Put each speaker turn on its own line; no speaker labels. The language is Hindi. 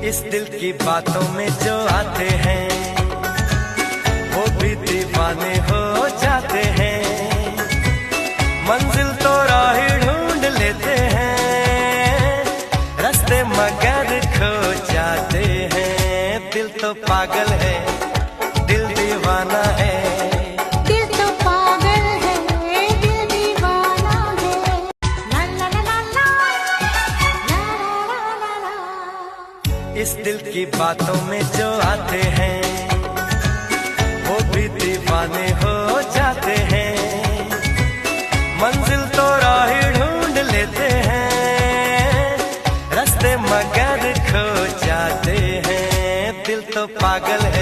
इस दिल की बातों में जो आते हैं वो भी दीवाने हो जाते हैं। मंजिल तो राह ढूंढ लेते हैं, रास्ते मगर खो जाते हैं। दिल तो पागल है, दिल दीवाना है।
दिल तो पागल है, दिल दीवाना है। ला ला ला ला ला, ला ला ला ला।
इस दिल की बातों में जो आते हैं वो भी दीवाने हो जाते हैं। मंजिल तो राह ढूंढ लेते हैं, रास्ते मगर खो जाते हैं। दिल तो पागल है,